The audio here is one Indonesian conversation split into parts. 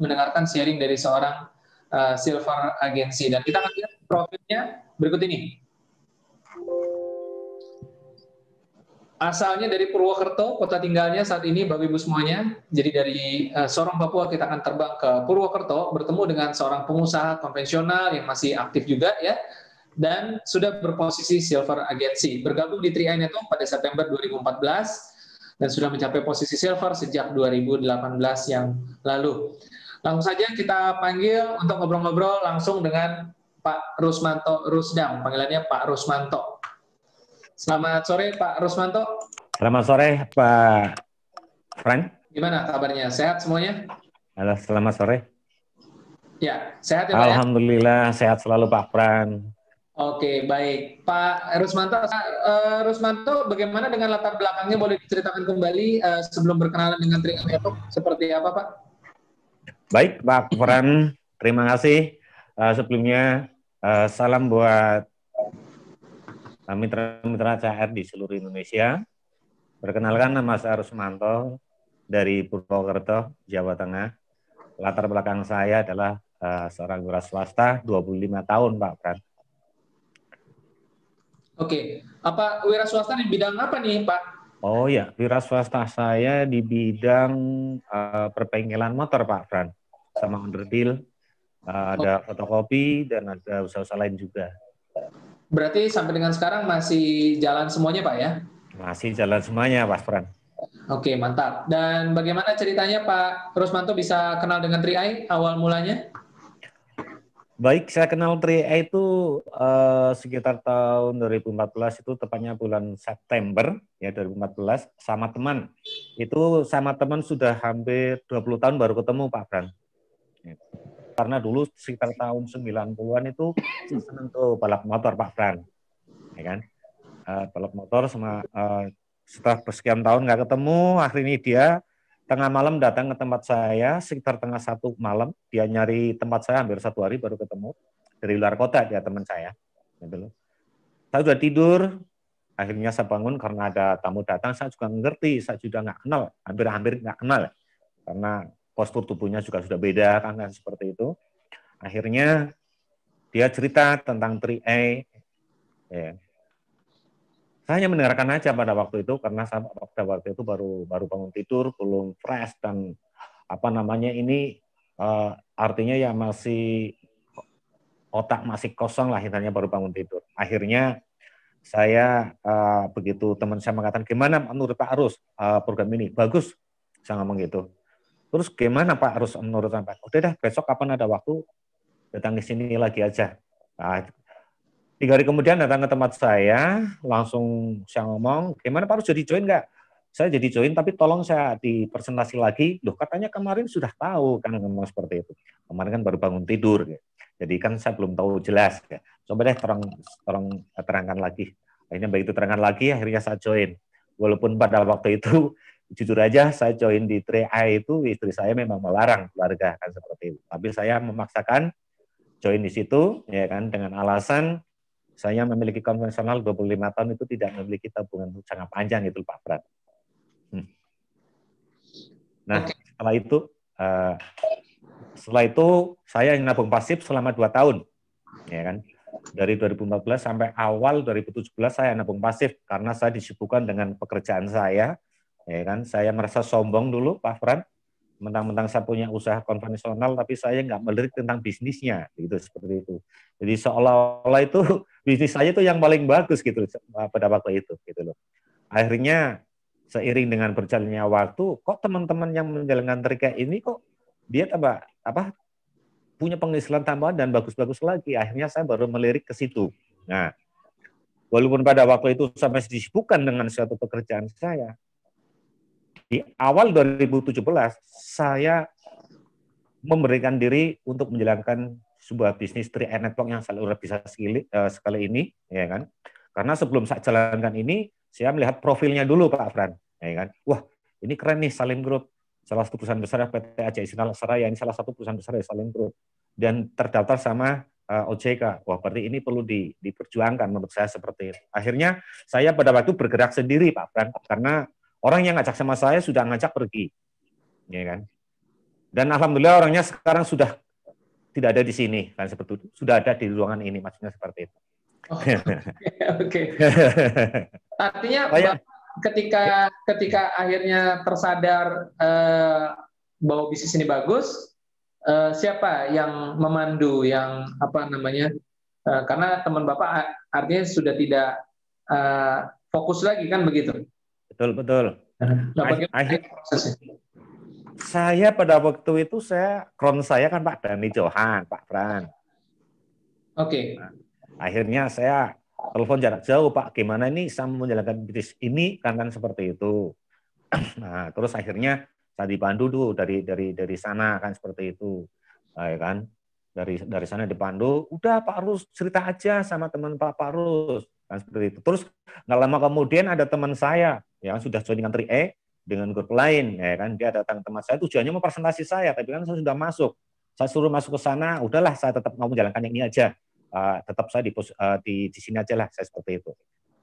mendengarkan sharing dari seorang silver agency. Dan kita akan lihat profilnya berikut ini. Asalnya dari Purwokerto, kota tinggalnya saat ini Bapak Ibu semuanya. Jadi dari Sorong, Papua kita akan terbang ke Purwokerto, bertemu dengan seorang pengusaha konvensional yang masih aktif juga ya, dan sudah berposisi silver agency. Bergabung di 3i Network pada September 2014 dan sudah mencapai posisi silver sejak 2018 yang lalu. Langsung saja kita panggil untuk ngobrol-ngobrol langsung dengan Pak Rusmanto Rusdam, panggilannya Pak Rusmanto. Selamat sore Pak Rusmanto. Selamat sore Pak Frank. Gimana kabarnya? Sehat semuanya? Halo, selamat sore. Ya, sehat ya Pak? Alhamdulillah sehat selalu Pak Frank. Oke, baik. Pak Rusmanto, bagaimana dengan latar belakangnya? Boleh diceritakan kembali sebelum berkenalan dengan 3i Network seperti apa Pak? Baik Pak Frank, terima kasih. Sebelumnya salam buat mitra-mitra CR di seluruh Indonesia. Perkenalkan, nama saya Rusmanto dari Purwokerto, Jawa Tengah. Latar belakang saya adalah seorang wira swasta, 25 tahun Pak Fran. Oke, apa wira swasta di bidang apa nih Pak? Oh ya, wira swasta saya di bidang perbengkelan motor Pak Fran, sama underdeal, ada fotokopi dan ada usaha-usaha lain juga. Berarti sampai dengan sekarang masih jalan semuanya Pak ya? Masih jalan semuanya Pak Fran. Oke, mantap. Dan bagaimana ceritanya Pak Rusmanto bisa kenal dengan 3i awal mulanya? Baik, saya kenal 3i itu sekitar tahun 2014, itu tepatnya bulan September ya 2014, sama teman. Itu sama teman sudah hampir 20 tahun baru ketemu Pak Fran. Karena dulu sekitar tahun 90-an itu senang tuh balap motor Pak Fran, ya kan? Balap motor sama setelah sekian tahun nggak ketemu, akhirnya dia tengah malam datang ke tempat saya sekitar tengah 1 malam. Dia nyari tempat saya hampir 1 hari baru ketemu dari luar kota dia teman saya. Gitu loh. Saya sudah tidur, akhirnya saya bangun karena ada tamu datang. Saya juga ngerti, saya sudah nggak kenal, hampir nggak kenal karena postur tubuhnya juga sudah beda kan seperti itu. Akhirnya dia cerita tentang 3i. Ya. Saya hanya mendengarkan aja pada waktu itu karena saya pada waktu itu baru bangun tidur, belum fresh dan apa namanya ini artinya ya masih otak masih kosong lah, intinya baru bangun tidur. Akhirnya saya begitu teman saya mengatakan gimana menurut Pak Arus program ini bagus, saya ngomong gitu. Terus gimana Pak Arus menurut Pak? Udah dah besok kapan ada waktu datang ke sini lagi aja. Nah, 3 hari kemudian datang ke tempat saya, langsung saya ngomong, gimana Pak Arus jadi join nggak? Saya jadi join, tapi tolong saya dipresentasi lagi. Loh katanya kemarin sudah tahu, kan ngomong seperti itu. Kemarin kan baru bangun tidur. Ya. Jadi kan saya belum tahu jelas. Ya. Coba deh tolong terangkan lagi. Akhirnya begitu terangkan lagi, akhirnya saya join. Walaupun pada waktu itu, jujur aja saya join di 3i itu, istri saya memang melarang keluarga, kan seperti itu. Tapi saya memaksakan join di situ, ya kan, dengan alasan saya memiliki konvensional 25 tahun itu tidak memiliki tabungan jangka panjang itu Pak Prat. Nah, setelah itu saya nabung pasif selama 2 tahun. Ya kan? Dari 2014 sampai awal 2017 saya nabung pasif karena saya disibukkan dengan pekerjaan saya. Ya kan? Saya merasa sombong dulu Pak Fran. Mentang-mentang saya punya usaha konvensional, tapi saya nggak melirik tentang bisnisnya, gitu seperti itu. Jadi seolah-olah itu bisnis saya itu yang paling bagus gitu pada waktu itu, gitu loh. Akhirnya seiring dengan berjalannya waktu, kok teman-teman yang menjalankan 3i ini kok dia punya penghasilan tambahan dan bagus-bagus lagi. Akhirnya saya baru melirik ke situ. Nah, walaupun pada waktu itu sampai disibukkan dengan suatu pekerjaan saya. Di awal 2017, saya memberikan diri untuk menjalankan sebuah bisnis 3i Network yang luar biasa sekali ini, ya kan? Karena sebelum saya jalankan ini, saya melihat profilnya dulu, Pak Fran, ya kan? Wah, ini keren nih, Salim Group, salah satu perusahaan besar PT AJ Sinar Saraya, ini salah satu perusahaan besar dari Salim Group, dan terdaftar sama OJK. Wah, berarti ini perlu diperjuangkan menurut saya seperti itu. Akhirnya saya pada waktu bergerak sendiri, Pak Fran, karena orang yang ngajak sama saya sudah ngajak pergi, ya kan? Dan alhamdulillah orangnya sekarang sudah tidak ada di sini, kan seperti itu. Sudah ada di ruangan ini, maksudnya seperti itu. Oh, oke. Artinya Saya, ketika akhirnya tersadar bahwa bisnis ini bagus, siapa yang memandu, yang apa namanya? Karena teman Bapak artinya sudah tidak fokus lagi kan begitu. betul betul. Nah, bagaimana prosesnya? Saya pada waktu itu kron saya kan Pak Dani Johan, Pak Fran. Oke. Nah, akhirnya saya telepon jarak jauh, Pak, gimana ini saya menjalankan bisnis ini kan seperti itu. Nah, terus akhirnya saya dipandu tuh dari sana kan seperti itu. Nah, ya kan? Dari sana dipandu, udah Pak Rus cerita aja sama teman Pak Rus kan seperti itu. Terus nggak lama kemudian ada teman saya yang sudah join dengan 3E dengan grup lain, ya kan, dia datang tempat saya tujuannya mau presentasi saya, tapi kan saya sudah masuk, saya suruh masuk ke sana, udahlah saya tetap mau menjalankan yang ini aja, tetap saya di sini aja lah, saya seperti itu.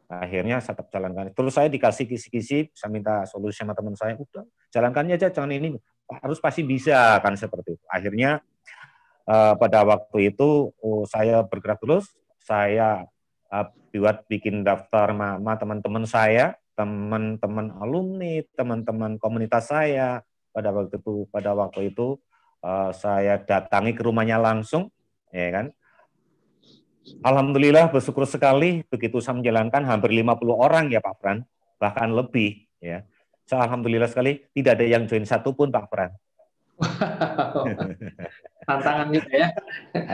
Akhirnya saya tetap jalankan, terus saya dikasih kisi-kisi, saya minta solusi sama teman saya, udah jalankannya aja, jangan ini, harus pasti bisa kan seperti itu. Akhirnya pada waktu itu saya bergerak terus, saya buat bikin daftar sama teman-teman saya, teman-teman alumni, teman-teman komunitas saya. Pada waktu itu saya datangi ke rumahnya langsung, ya kan. Alhamdulillah bersyukur sekali begitu saya menjalankan hampir 50 orang ya Pak Fran, bahkan lebih ya. Saya alhamdulillah sekali tidak ada yang join satu pun Pak Fran. Wow. Tantangan juga ya.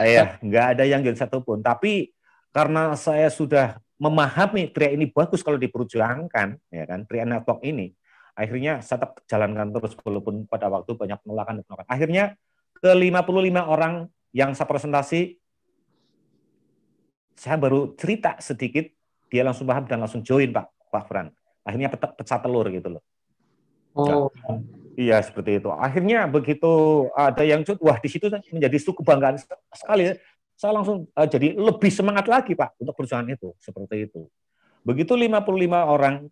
Ya, nggak ada yang join satu pun. Tapi karena saya sudah memahami tria ini bagus kalau diperjuangkan, ya kan, tria network ini, akhirnya saya tetap jalankan terus walaupun pada waktu banyak penolakan. Akhirnya ke 55 orang yang saya presentasi, saya baru cerita sedikit, dia langsung paham dan langsung join Pak Fran. Akhirnya pecah telur gitu loh. Oh. Iya seperti itu. Akhirnya begitu ada yang join, wah di situ menjadi suku kebanggaan sekali. Saya langsung jadi lebih semangat lagi Pak untuk perjuangan itu, seperti itu. Begitu 55 orang,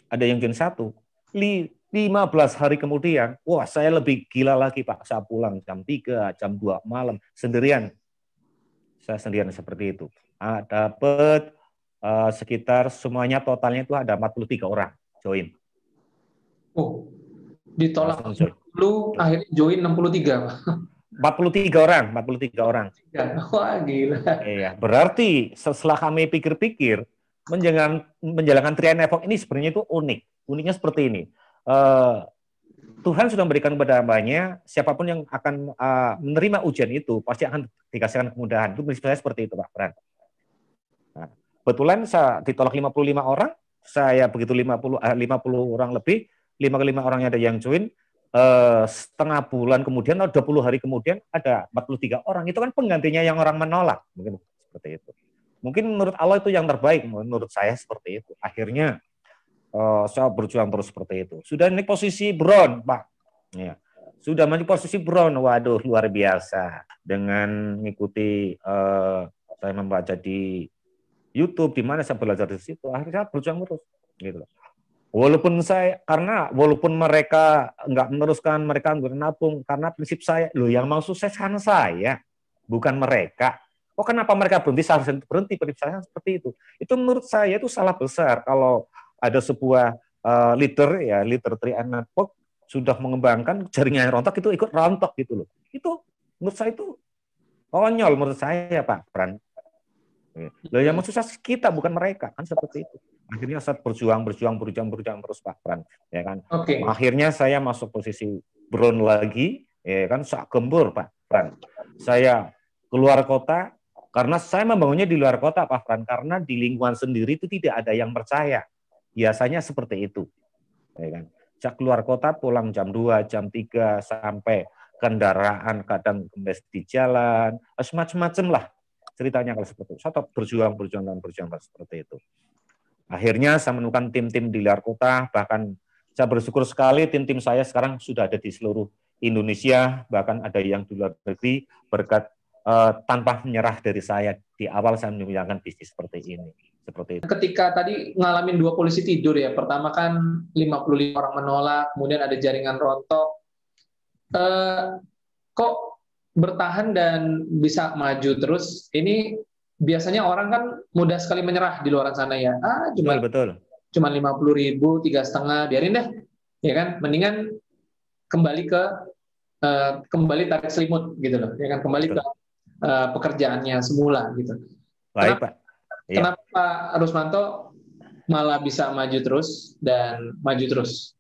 ada yang join satu, 15 hari kemudian, wah saya lebih gila lagi Pak, saya pulang jam 3, jam 2 malam, sendirian. Saya sendirian seperti itu. Dapat sekitar semuanya totalnya itu ada 43 orang join. Oh, ditolak dulu, akhirnya join 63 Pak. 43 orang. Wah, gila. Iya, berarti setelah kami pikir-pikir, menjalankan tria network ini sebenarnya itu unik. Uniknya seperti ini. Tuhan sudah memberikan kepada hambanya, siapapun yang akan menerima ujian itu, pasti akan dikasihkan kemudahan. Itu prinsip saya seperti itu, Pak Fran. Nah, kebetulan saya ditolak 55 orang, saya begitu 50 orang lebih, 55 orangnya ada yang join, setengah bulan kemudian atau 20 hari kemudian ada 43 orang, itu kan penggantinya yang orang menolak, mungkin seperti itu. Mungkin menurut Allah itu yang terbaik, menurut saya seperti itu. Akhirnya saya berjuang terus seperti itu. Sudah naik posisi brown, Pak. Ya. Sudah naik posisi brown, waduh luar biasa. Dengan mengikuti saya membaca di YouTube, di mana saya belajar di situ, akhirnya saya berjuang terus, gitu. Walaupun mereka nggak meneruskan, mereka nggak nabung, karena prinsip saya, loh yang mau sukses kan saya, bukan mereka. Oh kenapa mereka berhenti, saya harus berhenti, prinsip saya seperti itu. Itu menurut saya itu salah besar kalau ada sebuah leader Tria Network sudah mengembangkan jaringan rontok itu ikut rontok gitu loh. Itu menurut saya itu konyol menurut saya Pak Fran. Loh yang mau sukses kita bukan mereka, kan seperti itu. Akhirnya saya berjuang terus Pak Fran, ya kan. Okay. Akhirnya saya masuk posisi brown lagi, ya kan, sak gembur Pak Fran. Saya keluar kota karena saya membangunnya di luar kota Pak Fran, karena di lingkungan sendiri itu tidak ada yang percaya. Biasanya seperti itu, ya kan. Saya keluar kota pulang jam 2, jam 3 sampai kendaraan kadang kempes di jalan, semacam-macam lah ceritanya kalau seperti itu. Saya tetap berjuang seperti itu. Akhirnya saya menemukan tim-tim di luar kota, bahkan saya bersyukur sekali tim-tim saya sekarang sudah ada di seluruh Indonesia, bahkan ada yang di luar negeri berkat tanpa menyerah dari saya di awal saya menjalankan bisnis seperti ini. Seperti itu. Ketika tadi ngalamin 2 polisi tidur ya, pertama kan 55 orang menolak, kemudian ada jaringan rontok, eh, kok bertahan dan bisa maju terus? Ini biasanya orang kan mudah sekali menyerah di luar sana ya. Betul, betul. Cuma 50.000, 3,5, biarin deh, ya kan? Mendingan kembali ke kembali tarik selimut gitu loh, ya kan? Kembali Betul. ke pekerjaannya semula gitu. Baik, Pak. Iya. Kenapa Pak Rusmanto malah bisa maju terus dan maju terus?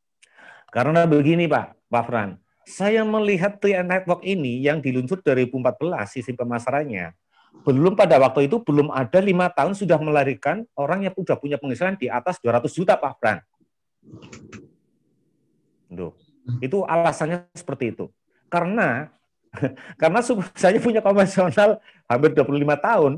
Karena begini Pak Fran, saya melihat Triad Network ini yang diluncur 2014 sistem pemasarannya, belum pada waktu itu belum ada 5 tahun sudah melahirkan orang yang sudah punya penghasilan di atas 200 juta Pak Fran. Tuh. Itu alasannya seperti itu. Karena saya punya konvensional hampir 25 tahun,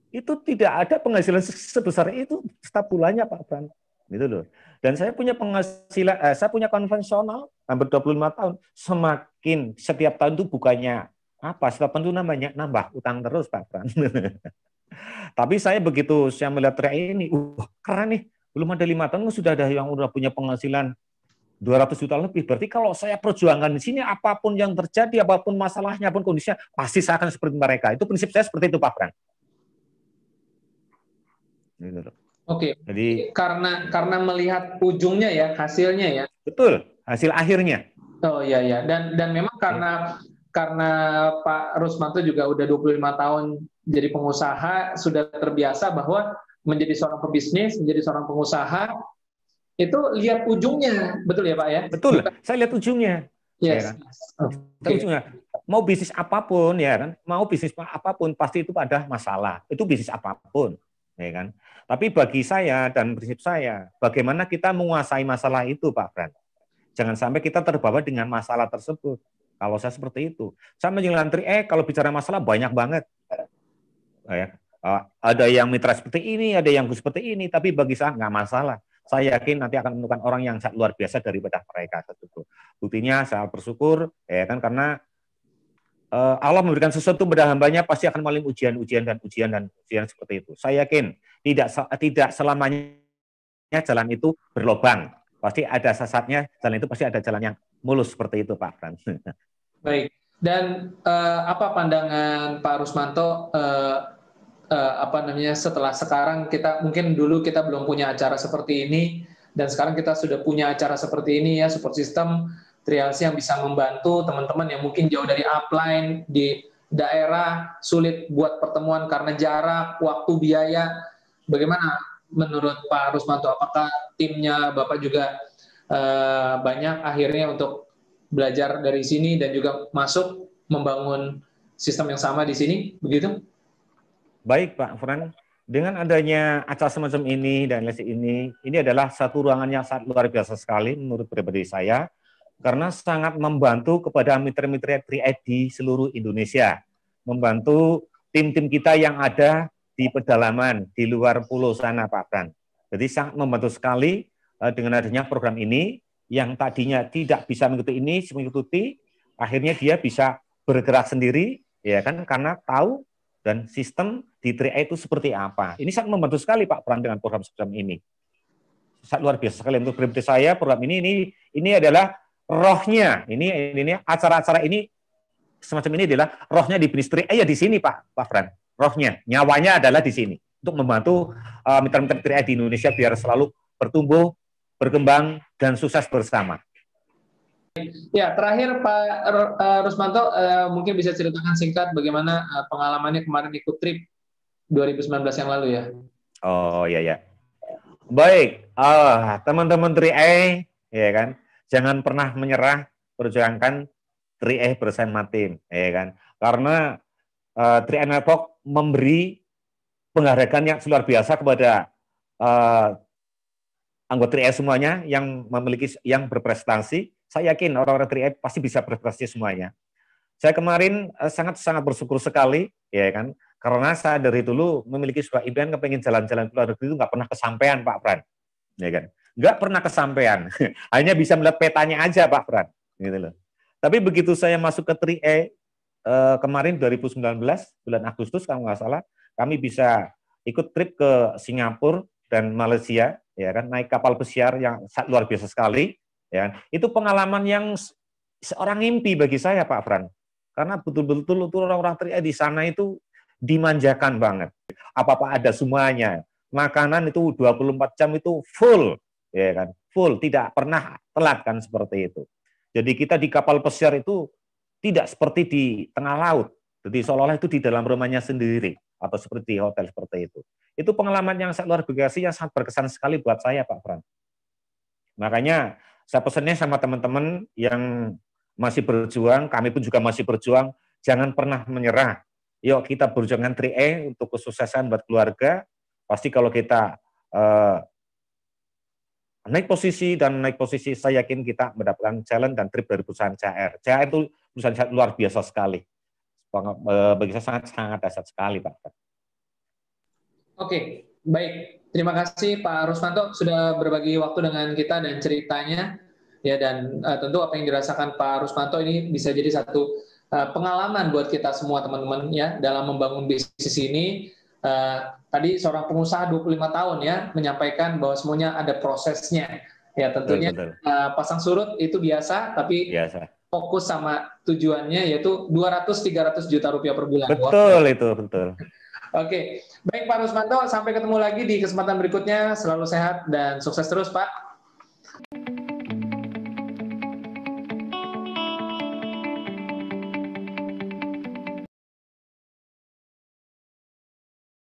itu tidak ada penghasilan sebesar itu setiap bulannya Pak Fran. Gitu loh. Dan saya punya penghasilan, saya punya konvensional hampir 25 tahun. Semakin setiap tahun itu bukannya apa, setiap tahun itu namanya nambah utang terus Pak Fran. Tapi saya begitu saya melihat TRI ini, keren nih, belum ada 5 tahun sudah ada yang udah punya penghasilan 200 juta lebih. Berarti kalau saya perjuangkan di sini, apapun yang terjadi, apapun masalahnya, apapun kondisinya, pasti saya akan seperti mereka. Itu prinsip saya seperti itu Pak Fran. Gitu. Oke, jadi karena melihat ujungnya ya, hasilnya ya. Betul, hasil akhirnya. Oh iya ya, dan memang karena Pak Rusmanto juga udah 25 tahun jadi pengusaha, sudah terbiasa bahwa menjadi seorang pebisnis, menjadi seorang pengusaha itu lihat ujungnya, betul ya Pak ya? Betul, saya lihat ujungnya. Yes. Ya kan? Ujungnya. Mau bisnis apapun ya kan, mau bisnis apapun pasti itu ada masalah. Itu bisnis apapun, ya kan? Tapi bagi saya dan prinsip saya, bagaimana kita menguasai masalah itu, Pak Fran? Jangan sampai kita terbawa dengan masalah tersebut. Kalau saya seperti itu, saya menjalankan kalau bicara masalah banyak banget. Ya, ada yang mitra seperti ini, ada yang seperti ini, tapi bagi saya nggak masalah. Saya yakin nanti akan menemukan orang yang sangat luar biasa daripada mereka. Buktinya saya bersyukur, ya kan, karena Allah memberikan sesuatu pada hambanya pasti akan melalui ujian seperti itu. Saya yakin tidak selamanya jalan itu berlobang. Pasti ada sesatnya, jalan itu pasti ada jalan yang mulus seperti itu, Pak Frans. Baik. Dan apa pandangan Pak Rusmanto setelah sekarang mungkin dulu kita belum punya acara seperti ini dan sekarang kita sudah punya acara seperti ini ya, support system Trialsi yang bisa membantu teman-teman yang mungkin jauh dari upline di daerah, sulit buat pertemuan karena jarak, waktu, biaya. Bagaimana menurut Pak Rusmanto? Apakah timnya Bapak juga banyak akhirnya untuk belajar dari sini dan juga masuk membangun sistem yang sama di sini, begitu? Baik Pak Fran, dengan adanya acara semacam ini dan les ini adalah satu ruangan yang sangat luar biasa sekali menurut pribadi saya, karena sangat membantu kepada mitra-mitra Triad di seluruh Indonesia, membantu tim-tim kita yang ada di pedalaman, di luar pulau sana Pak Fran. Jadi sangat membantu sekali dengan adanya program ini, yang tadinya tidak bisa mengikuti, akhirnya dia bisa bergerak sendiri, ya kan, karena tahu dan sistem di Triad itu seperti apa. Ini sangat membantu sekali Pak Fran dengan program ini. Sangat luar biasa sekali untuk pribadi saya, program ini adalah rohnya, ini acara-acara ini semacam ini adalah rohnya di bisnis Triad ya di sini Pak Fran. Rohnya, nyawanya adalah di sini untuk membantu mitra-mitra Triad di Indonesia biar selalu bertumbuh, berkembang dan sukses bersama. Ya, terakhir Pak Rusmanto mungkin bisa ceritakan singkat bagaimana pengalamannya kemarin ikut trip 2019 yang lalu ya. Oh iya. Baik, teman-teman Triad ya kan. Jangan pernah menyerah, perjuangkan Triad bersama tim, ya kan? Karena Triad Network memberi penghargaan yang luar biasa kepada anggota Triad semuanya yang yang berprestasi. Saya yakin orang-orang Triad pasti bisa berprestasi semuanya. Saya kemarin sangat bersyukur sekali, ya kan? Karena saya dari dulu memiliki sebuah impian kepengen jalan-jalan ke luar negeri itu nggak pernah kesampaian, Pak Fran, ya kan? Nggak pernah kesampaian, hanya bisa melihat petanya aja Pak Fran, gitu loh. Tapi begitu saya masuk ke Triad kemarin 2019 bulan Agustus kalau nggak salah, kami bisa ikut trip ke Singapura dan Malaysia, ya kan, naik kapal pesiar yang luar biasa sekali, ya kan. Itu pengalaman yang seorang mimpi bagi saya Pak Fran. Karena betul-betul itu orang-orang 3i di sana itu dimanjakan banget. Apa-apa ada semuanya. Makanan itu 24 jam itu full, ya kan? Full, tidak pernah telat kan seperti itu. Jadi kita di kapal pesiar itu tidak seperti di tengah laut. Jadi seolah-olah itu di dalam rumahnya sendiri atau seperti di hotel seperti itu. Itu pengalaman yang sangat luar biasa, yang sangat berkesan sekali buat saya Pak Fran. Makanya saya pesannya sama teman-teman yang masih berjuang, kami pun juga masih berjuang, jangan pernah menyerah. Yuk kita berjuangkan 3i untuk kesuksesan buat keluarga. Pasti kalau kita naik posisi, saya yakin kita mendapatkan challenge dan trip dari perusahaan CR. CR itu perusahaan luar biasa sekali. Bagi saya sangat dahsyat sekali, Pak. Oke, baik. Terima kasih Pak Rusmanto sudah berbagi waktu dengan kita dan ceritanya. Ya, dan tentu apa yang dirasakan Pak Rusmanto ini bisa jadi satu pengalaman buat kita semua teman-teman ya dalam membangun bisnis ini. Tadi seorang pengusaha 25 tahun ya menyampaikan bahwa semuanya ada prosesnya. Ya tentunya betul. Pasang surut itu biasa, tapi fokus sama tujuannya yaitu 200-300 juta rupiah per bulan. Betul itu, betul. Oke, baik Pak Rusmanto, sampai ketemu lagi di kesempatan berikutnya. Selalu sehat dan sukses terus Pak.